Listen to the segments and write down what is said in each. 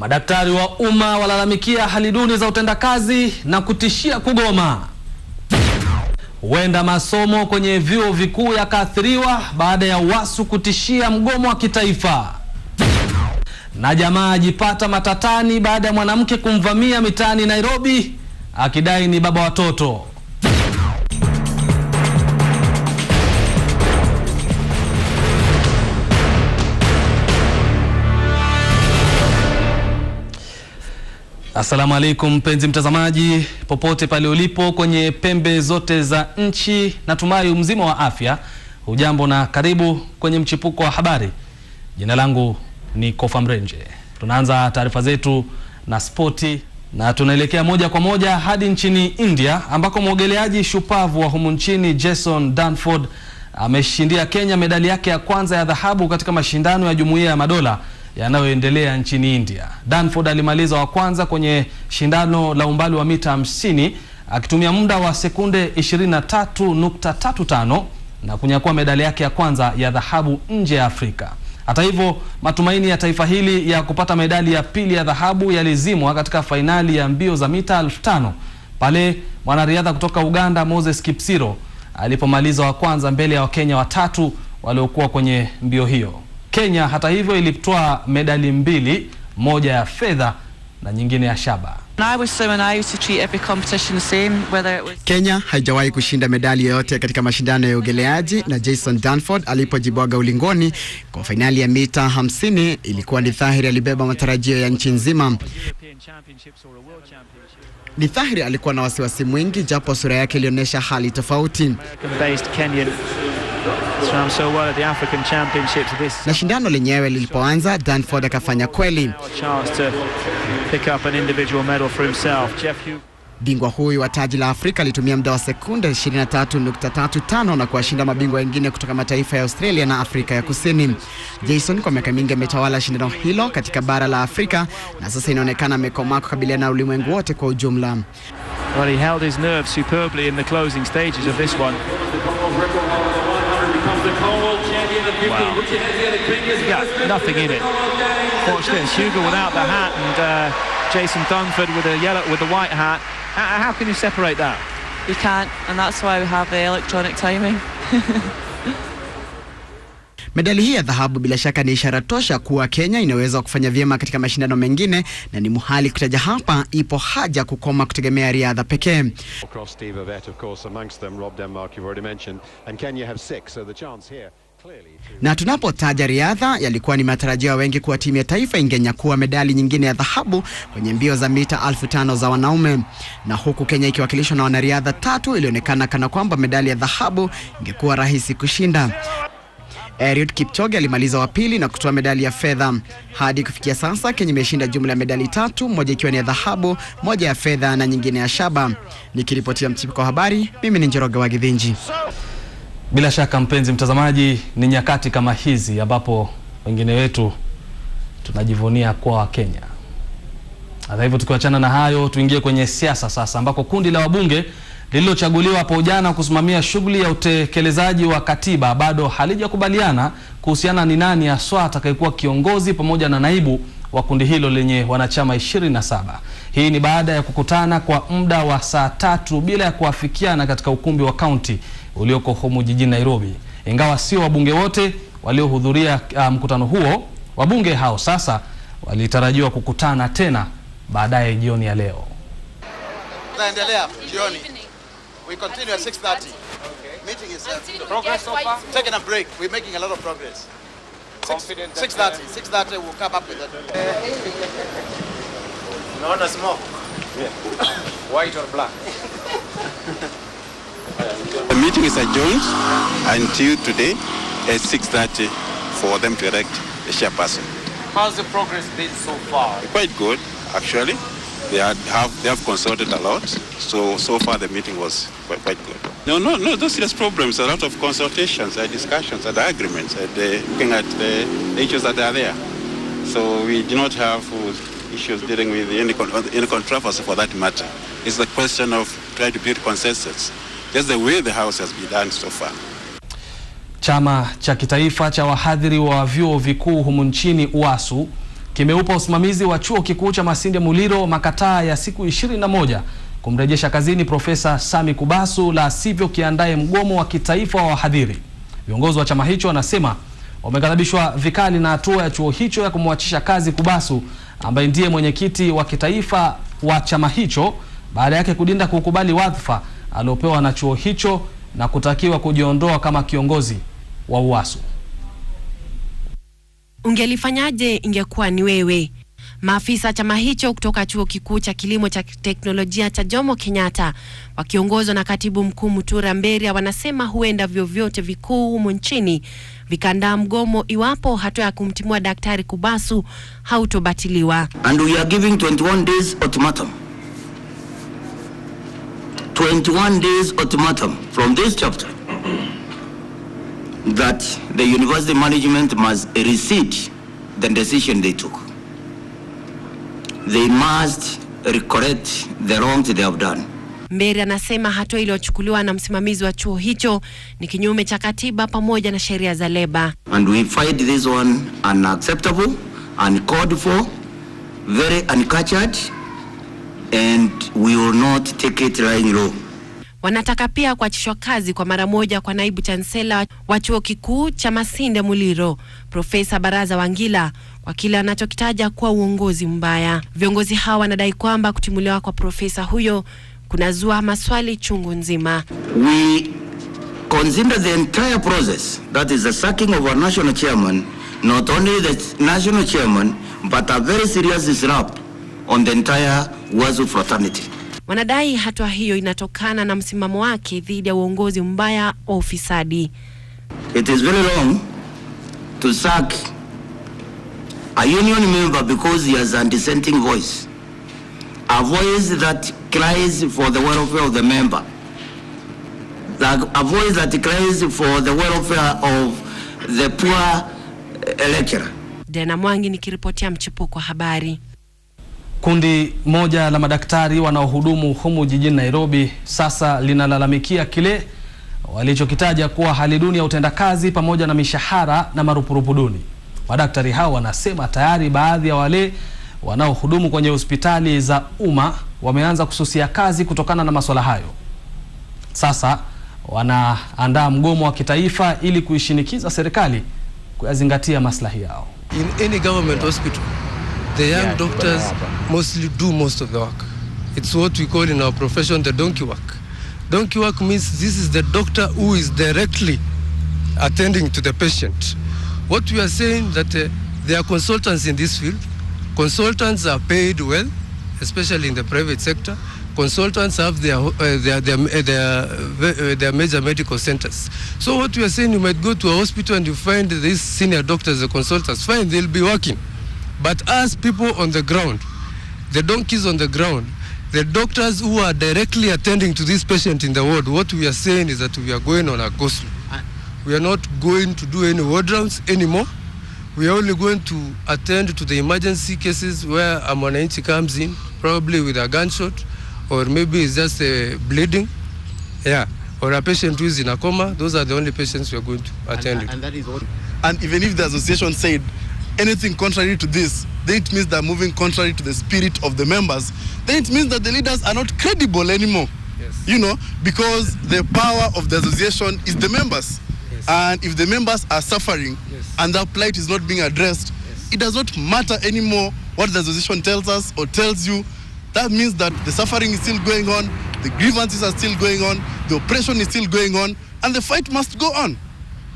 Madaktari wa umma walalamikia hali duni za utendakazi na kutishia kugoma. Huenda masomo kwenye vyuo vikuu yakaathiriwa baada ya UASU kutishia mgomo wa kitaifa. Na jamaa ajipata matatani baada ya mwanamke kumvamia mitaani Nairobi akidai ni baba watoto. Assalamu alaikum mpenzi mtazamaji, popote pale ulipo kwenye pembe zote za nchi, natumai mzima wa afya. Hujambo na karibu kwenye mchipuko wa habari. Jina langu ni Kofa Mrenje. Tunaanza taarifa zetu na spoti na tunaelekea moja kwa moja hadi nchini India ambako mwogeleaji shupavu wa humu nchini Jason Danford ameshindia Kenya medali yake ya kwanza ya dhahabu katika mashindano ya Jumuiya ya Madola yanayoendelea nchini India. Danford alimaliza wa kwanza kwenye shindano la umbali wa mita 50 akitumia muda wa sekunde 23.35 na kunyakua medali yake ya kwanza ya dhahabu nje ya Afrika. Hata hivyo, matumaini ya taifa hili ya kupata medali ya pili ya dhahabu yalizimwa katika fainali ya mbio za mita 1500 pale mwanariadha kutoka Uganda Moses Kipsiro alipomaliza wa kwanza mbele ya Wakenya watatu waliokuwa kwenye mbio hiyo. Kenya hata hivyo ilitoa medali mbili, moja ya fedha na nyingine ya shaba. Kenya haijawahi kushinda medali yoyote katika mashindano ya uogeleaji, na Jason Danford alipojibwaga ulingoni kwa fainali ya mita 50 ilikuwa ni dhahiri alibeba matarajio ya nchi nzima. Ni dhahiri alikuwa na wasiwasi mwingi, japo sura yake ilionyesha hali tofauti. Na shindano lenyewe lilipoanza, Danford akafanya kweli. Bingwa huyu wa taji la Afrika alitumia muda wa sekunde 23.35 na kuwashinda mabingwa wengine kutoka mataifa ya Australia na Afrika ya Kusini. Jason kwa miaka mingi ametawala shindano hilo katika bara la Afrika na sasa inaonekana amekomaa kukabiliana na ulimwengu wote kwa ujumla. Well, he held his nerve superbly in the closing stages of this one. Wow. Yeah, nothing in it. Watch this, Hugo without the hat and Jason Danford with the white hat. How can you separate that? You can't, and that's why we have the electronic timing. Medali hii ya dhahabu bila shaka ni ishara tosha kuwa Kenya inaweza kufanya vyema katika mashindano mengine, na ni muhali kutaja hapa ipo haja kukoma kutegemea riadha pekee. Na tunapotaja riadha, yalikuwa ni matarajio ya wengi kuwa timu ya taifa ingenyakua medali nyingine ya dhahabu kwenye mbio za mita 1500 za wanaume. Na huku Kenya ikiwakilishwa na wanariadha tatu, ilionekana kana kwamba medali ya dhahabu ingekuwa rahisi kushinda. Eliud Kipchoge alimaliza wa pili na kutoa medali ya fedha. Hadi kufikia sasa Kenya imeshinda jumla ya medali tatu, moja ikiwa ni ya dhahabu, moja ya fedha na nyingine ya shaba. Nikiripotia mchipuko wa habari, mimi ni Njoroge wa Githinji. Bila shaka mpenzi mtazamaji, ni nyakati kama hizi ambapo wengine wetu tunajivunia kwa Wakenya. Hata hivyo, tukiachana na hayo, tuingie kwenye siasa sasa, ambako kundi la wabunge lililochaguliwa hapo jana kusimamia shughuli ya utekelezaji wa katiba bado halijakubaliana kuhusiana ni nani haswa atakayekuwa kiongozi pamoja na naibu wa kundi hilo lenye wanachama 27. Hii ni baada ya kukutana kwa muda wa saa 3 bila ya kuafikiana katika ukumbi wa kaunti ulioko humu jijini Nairobi. Ingawa sio wabunge wote waliohudhuria mkutano huo, wabunge hao sasa walitarajiwa kukutana tena baadaye jioni ya leo. Tunaendelea jioni. We continue at 6:30. Okay. Meeting is progress so far? Taking a break. We're making a lot of progress. 6:30 we'll come up with it. No, no smoke. Yeah. White or black? The meeting is adjourned until today at 6:30 for them to elect a chairperson. How's the progress been so far? Quite good, actually. They have consulted a lot, so far the meeting was quite good. No, those serious problems. A lot of consultations, discussions, and agreements, looking at the issues that are there. So we do not have issues dealing with any controversy for that matter. It's the question of trying to build consensus. That's the way the House has been done so far. Chama cha kitaifa cha wahadhiri wa vyuo vikuu humu nchini UASU kimeupa usimamizi wa chuo kikuu cha Masinde Muliro makataa ya siku 21 kumrejesha kazini Profesa Sami Kubasu, la sivyo kiandae mgomo wa kitaifa wa wahadhiri. Viongozi wa chama hicho wanasema wameghadhabishwa vikali na hatua ya chuo hicho ya kumwachisha kazi Kubasu, ambaye ndiye mwenyekiti wa kitaifa wa chama hicho, baada yake kudinda kukubali wadhifa aliopewa na chuo hicho na kutakiwa kujiondoa kama kiongozi wa UASU. Ungelifanyaje ingekuwa ni wewe? Maafisa chama hicho kutoka chuo kikuu cha kilimo cha teknolojia cha Jomo Kenyatta wakiongozwa na katibu mkuu Mutura Mberia wanasema huenda vyovyote vikuu humu nchini vikandaa mgomo iwapo hatua ya kumtimua Daktari Kubasu hautobatiliwa. And we are giving 21 days ultimatum. 21 days ultimatum from this chapter that the university management must rescind the decision they took. They must correct the wrongs they have done. Mberi anasema hatua iliyochukuliwa na msimamizi wa chuo hicho ni kinyume cha katiba pamoja na sheria za leba. And we find this one unacceptable, uncalled for, very uncultured, and we will not take it lying low. Wanataka pia kuachishwa kazi kwa mara moja kwa naibu chancellor wa chuo kikuu cha Masinde Muliro, Profesa Baraza Wangila, kwa kile anachokitaja kuwa uongozi mbaya. Viongozi hawa wanadai kwamba kutimuliwa kwa profesa huyo kunazua maswali chungu nzima. We consider the entire process, that is the sacking of our national chairman, not only the national chairman, but a very serious slap on the entire UASU fraternity. Wanadai hatua hiyo inatokana na msimamo wake dhidi ya uongozi mbaya wa ufisadi. It is very wrong to sack a union member because he has a dissenting voice. A voice that cries for the welfare of the member. A voice that cries for the welfare of the poor lecturer. Dena Mwangi nikiripotia Mchipuko Habari. Kundi moja la madaktari wanaohudumu humu jijini Nairobi sasa linalalamikia kile walichokitaja kuwa hali duni ya utendakazi pamoja na mishahara na marupurupu duni. Madaktari hao wanasema tayari baadhi ya wale wanaohudumu kwenye hospitali za umma wameanza kususia kazi kutokana na masuala hayo. Sasa wanaandaa mgomo wa kitaifa ili kuishinikiza serikali kuyazingatia maslahi yao. In any government hospital, the young doctors mostly do most of the work. It's what we call in our profession the donkey work. Donkey work means this is the doctor who is directly attending to the patient. What we are saying that there are consultants in this field. Consultants are paid well, especially in the private sector. Consultants have their major medical centers. So what we are saying, you might go to a hospital and you find these senior doctors, the consultants, fine, they'll be working. But as people on the ground, the donkeys on the ground, the doctors who are directly attending to this patient in the ward, what we are saying is that we are going on a go-slow. We are not going to do any ward rounds anymore. We are only going to attend to the emergency cases where a mwananchi comes in, probably with a gunshot, or maybe it's just bleeding, or a patient who is in a coma. Those are the only patients we are going to attend. And that is what. And even if the association said anything contrary to this, then it means they're moving contrary to the spirit of the members. Then it means that the leaders are not credible anymore. Yes. You know, because the power of the association is the members. Yes. And if the members are suffering, yes, and their plight is not being addressed, yes, it does not matter anymore what the association tells us or tells you. That means that the suffering is still going on, the grievances are still going on, the oppression is still going on, and the fight must go on.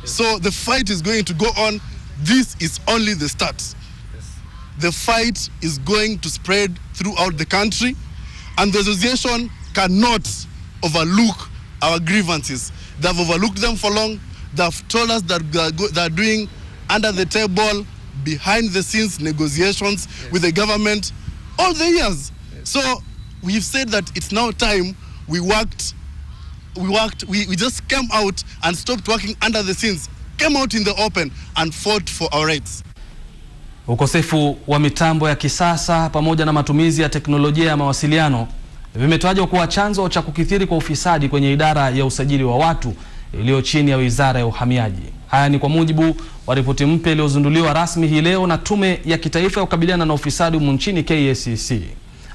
Yes. So the fight is going to go on. This is only the start. Yes. The fight is going to spread throughout the country, and the association cannot overlook our grievances. They have overlooked them for long. They have told us that they are doing under the table, behind the scenes negotiations, yes, with the government all the years. Yes. So we've said that it's now time we just came out and stopped working under the scenes, came out in the open and fought for our rights. Ukosefu wa mitambo ya kisasa pamoja na matumizi ya teknolojia ya mawasiliano vimetajwa kuwa chanzo cha kukithiri kwa ufisadi kwenye idara ya usajili wa watu iliyo chini ya Wizara ya Uhamiaji. Haya ni kwa mujibu wa ripoti mpya iliyozinduliwa rasmi hii leo na Tume ya Kitaifa ya Kukabiliana na Ufisadi humu nchini KCC.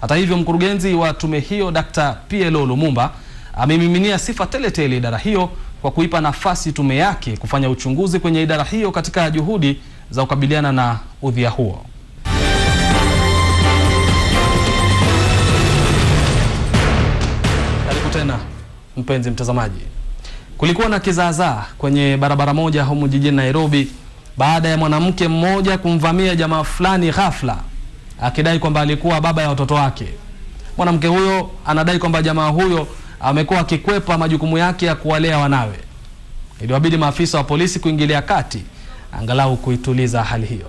Hata hivyo, mkurugenzi wa tume hiyo Dr. PLO Lumumba amemiminia sifa tele idara hiyo kwa kuipa nafasi tume yake kufanya uchunguzi kwenye idara hiyo katika juhudi za kukabiliana na udhia huo. Karibu tena mpenzi mtazamaji. Kulikuwa na kizaazaa kwenye barabara moja humu jijini Nairobi baada ya mwanamke mmoja kumvamia jamaa fulani ghafla akidai kwamba alikuwa baba ya watoto wake. Mwanamke huyo anadai kwamba jamaa huyo amekuwa akikwepa majukumu yake ya kuwalea wanawe. Iliwabidi maafisa wa polisi kuingilia kati angalau kuituliza hali hiyo.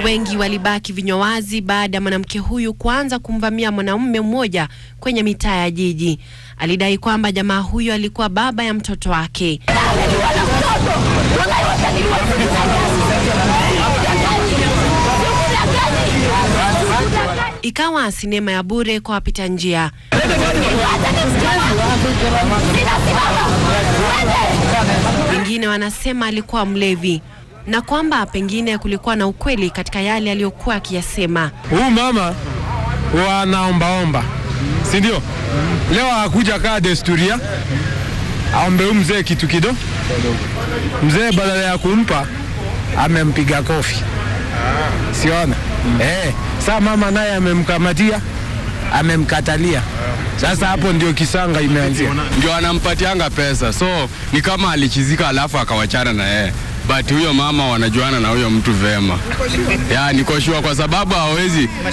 Wengi walibaki vinywa wazi baada ya mwanamke huyu kuanza kumvamia mwanamume mmoja kwenye mitaa ya jiji. Alidai kwamba jamaa huyu alikuwa baba ya mtoto wake. Ikawa sinema ya bure kwa wapita njia. Wengine wanasema alikuwa mlevi na kwamba pengine kulikuwa na ukweli katika yale aliyokuwa akiyasema. Huyu mama wanaombaomba, si ndio? Leo hakuja kaa desturia aombe mzee kitu kidogo. Mzee badala ya kumpa amempiga kofi. Siona? Sasa mama naye amemkamatia, amemkatalia. Sasa hapo ndio kisanga imeanzia. Ndio anampatianga pesa. So ni kama alichizika alafu akawachana na yeye. But huyo mama wanajuana na huyo mtu vema. Ya niko sure kwa sababu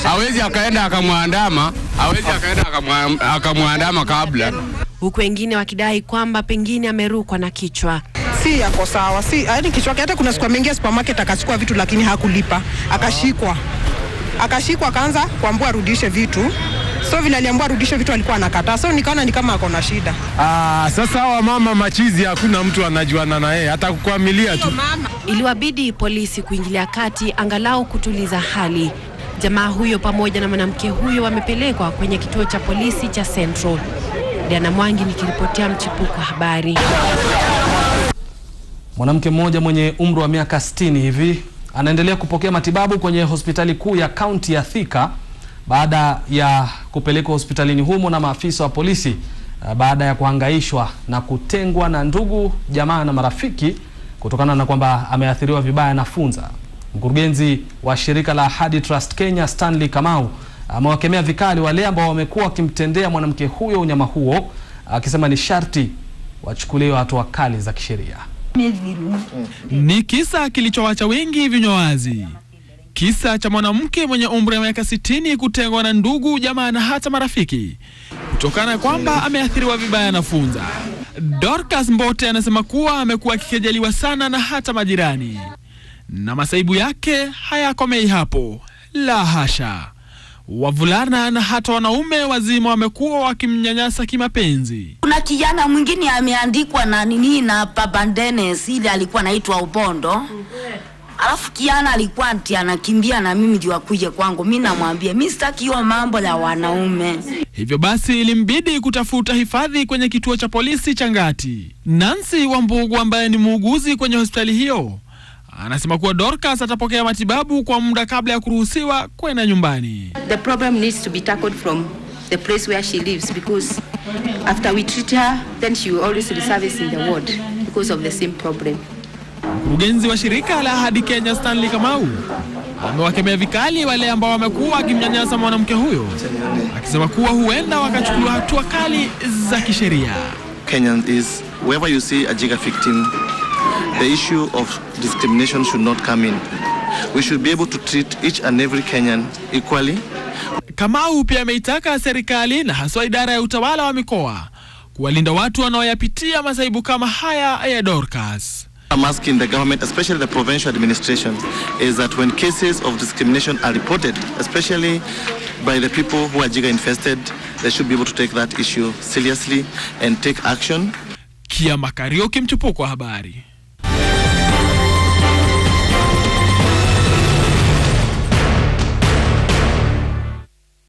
hawezi akaenda akamwandama kabla. Huku wengine wakidai kwamba pengine amerukwa na kichwa. Si yako sawa, yaani kichwa yake. Hata kuna siku ameingia supermarket akachukua vitu lakini hakulipa. Akashikwa akaanza kuambiwa rudishe vitu. So vile aliambiwa rudishe vitu alikuwa anakataa. So nikaona ni kama ako na shida. Sasa hawa mama machizi hakuna mtu anajuana na yeye, hata kukwamilia tu. Iliwabidi polisi kuingilia kati angalau kutuliza hali. Jamaa huyo pamoja na mwanamke huyo wamepelekwa kwenye kituo cha polisi cha Central. Diana Mwangi nikiripotia Mchipuko Habari. Mwanamke mmoja mwenye umri wa miaka 60 hivi anaendelea kupokea matibabu kwenye hospitali kuu ya kaunti ya Thika baada ya kupelekwa hospitalini humo na maafisa wa polisi baada ya kuhangaishwa na kutengwa na ndugu, jamaa na marafiki kutokana na kwamba ameathiriwa vibaya na funza. Mkurugenzi wa shirika la Habari Trust Kenya Stanley Kamau amewakemea vikali wale ambao wamekuwa wakimtendea mwanamke huyo unyama huo, akisema ni sharti wachukuliwe hatua kali za kisheria. Ni kisa kilichowacha wengi vinywa wazi. Kisa cha mwanamke mwenye umri wa miaka 60 kutengwa na ndugu, jamaa na hata marafiki kutokana kwamba ameathiriwa vibaya na funza. Dorcas Mbote anasema kuwa amekuwa akikejeliwa sana na hata majirani. Na masaibu yake hayakomei hapo. La hasha. Wavulana na hata wanaume wazima wamekuwa wakimnyanyasa kimapenzi. Kuna kijana mwingine ameandikwa na nini na Papa Dennis, ile alikuwa anaitwa Ubondo. Alafu kijana alikuwa anakimbia na mimi ndio akuje kwangu. Mimi namwambia mimi sitaki hiyo mambo la wanaume. Hivyo basi ilimbidi kutafuta hifadhi kwenye kituo cha polisi cha Ngati. Nancy Wambugu ambaye ni muuguzi kwenye hospitali hiyo anasema kuwa Dorcas atapokea matibabu kwa muda kabla ya kuruhusiwa kwenda nyumbani. The problem needs to be tackled from the place where she lives, because after we treat her, then she will always be serviced in the ward because of the same problem. Mkurugenzi wa shirika la Habari Kenya Stanley Kamau amewakemea vikali wale ambao wamekuwa wakimnyanyasa mwanamke huyo, akisema kuwa huenda wakachukua hatua kali za kisheria. Kenyan is wherever you see a Jiga victim, the issue of discrimination should not come in. We should be able to treat each and every Kenyan equally. Kamau pia ameitaka serikali na haswa idara ya utawala wa mikoa kuwalinda watu wanaoyapitia masaibu kama haya ya Dorcas. I'm asking the government, especially the provincial administration, is that when cases of discrimination are reported, especially by the people who are Jiga infested, they should be able to take that issue seriously and take action. Kia Makarioki, Mchipuko Habari.